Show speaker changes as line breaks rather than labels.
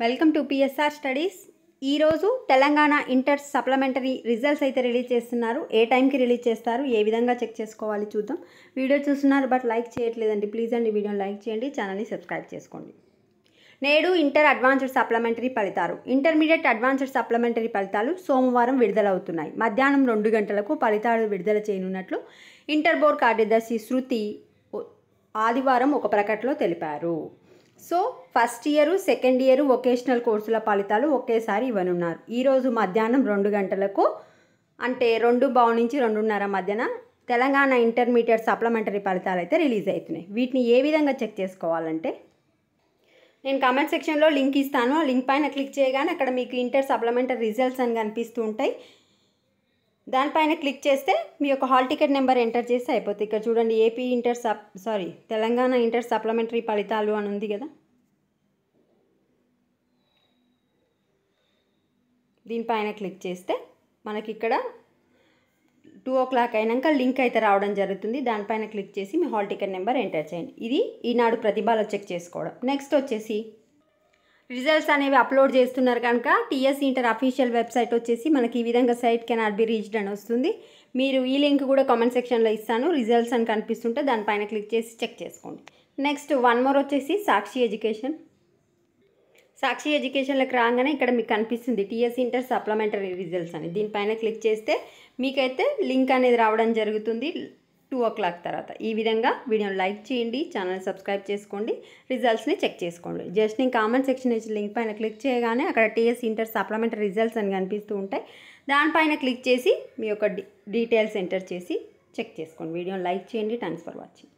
Welcome to PSR studies. ఈరోజు Telangana inter supplementary results అయితే release చేస్తున్నారు. ఏ టైంకి రిలీజ్ చేస్తారు, ఏ విధంగా చెక్ చేసుకోవాలి చూద్దాం. వీడియో చూస్తున్నారు బట్ లైక్ చేయట్లేదండి, ప్లీజ్ అండి వీడియోని లైక్ చేయండి, ఛానల్ని సబ్స్క్రైబ్ చేసుకోండి. నేడు ఇంటర్ అడ్వాన్స్డ్ సప్లిమెంటరీ ఫలితాలు, ఇంటర్మీడియట్ అడ్వాన్స్డ్ సప్లిమెంటరీ ఫలితాలు సోమవారం విడుదలవుతున్నాయి. మధ్యాహ్నం 2 గంటలకు ఫలితాలు విడుదల చేయనున్నట్లు ఇంటర్ బోర్డ్ కార్యదర్శి శృతి ఆదివారం ఒక ప్రకటనలో తెలిపారు. So first year, second year vocational కోర్సుల ఫలితాలు ఒకేసారి ఇవ్వనున్నారు. ఈరోజు మధ్యాహ్నం 2 గంటలకు, అంటే 2:15 నుంచి 2:30 మధ్యన తెలంగాణ ఇంటర్మీడియట్ సప్లిమెంటరీ ఫలితాలు అయితే రిలీజ్ అవుతున్నాయి. వీటిని ఏ విధంగా చెక్ చేసుకోవాలంటే నేను కామెంట్ సెక్షన్లో లింక్ ఇస్తాను. ఆ లింక్ పైన క్లిక్ చేయగానే అక్కడ మీకు ఇంటర్ సప్లిమెంటరీ రిజల్ట్స్ అని కనిపిస్తూ ఉంటాయి. దానిపైన క్లిక్ చేస్తే మీ యొక్క హాల్ టికెట్ నెంబర్ ఎంటర్ చేస్తే అయిపోతుంది. ఇక్కడ చూడండి, తెలంగాణ ఇంటర్ సప్లిమెంటరీ ఫలితాలు అని ఉంది కదా, దీనిపైన క్లిక్ చేస్తే మనకి ఇక్కడ 2 o'clock అయినాక లింక్ అయితే రావడం జరుగుతుంది. దానిపైన క్లిక్ చేసి మీ హాల్ టికెట్ నెంబర్ ఎంటర్ చేయండి. ఇది ఈనాడు ప్రతిభలో చెక్ చేసుకోవడం. నెక్స్ట్ వచ్చేసి రిజల్ట్స్ అనేవి అప్లోడ్ చేస్తున్నారు కనుక టీఎస్ ఇంటర్ అఫీషియల్ వెబ్సైట్ వచ్చేసి మనకి ఈ విధంగా సైట్ కెనాట్ బి రీచ్డ్ అని వస్తుంది. మీరు ఈ లింక్ కూడా కామెంట్ సెక్షన్లో ఇస్తాను. రిజల్ట్స్ అని కనిపిస్తుంటే దానిపైన క్లిక్ చేసి చెక్ చేసుకోండి. నెక్స్ట్ వన్ మోర్ వచ్చేసి సాక్షి ఎడ్యుకేషన్లోకి రాగానే ఇక్కడ మీకు కనిపిస్తుంది టీఎస్ ఇంటర్ సప్లిమెంటరీ రిజల్ట్స్ అని. దీనిపైన క్లిక్ చేస్తే మీకైతే లింక్ అనేది రావడం జరుగుతుంది 2 o'clock తర్వాత. ఈ విధంగా వీడియోని లైక్ చేయండి, ఛానల్ సబ్స్క్రైబ్ చేసుకోండి, రిజల్ట్స్ని చెక్ చేసుకోండి. జస్ట్ నేను కామెంట్ సెక్షన్ ఇచ్చిన లింక్ పైన క్లిక్ చేయగానే అక్కడ టీఎస్ ఇంటర్ సప్లిమెంటరీ రిజల్ట్స్ అని కనిపిస్తూ ఉంటాయి. దానిపైన క్లిక్ చేసి మీ యొక్క డీటెయిల్స్ ఎంటర్ చేసి చెక్ చేసుకోండి. వీడియోని లైక్ చేయండి. Thanks for watching.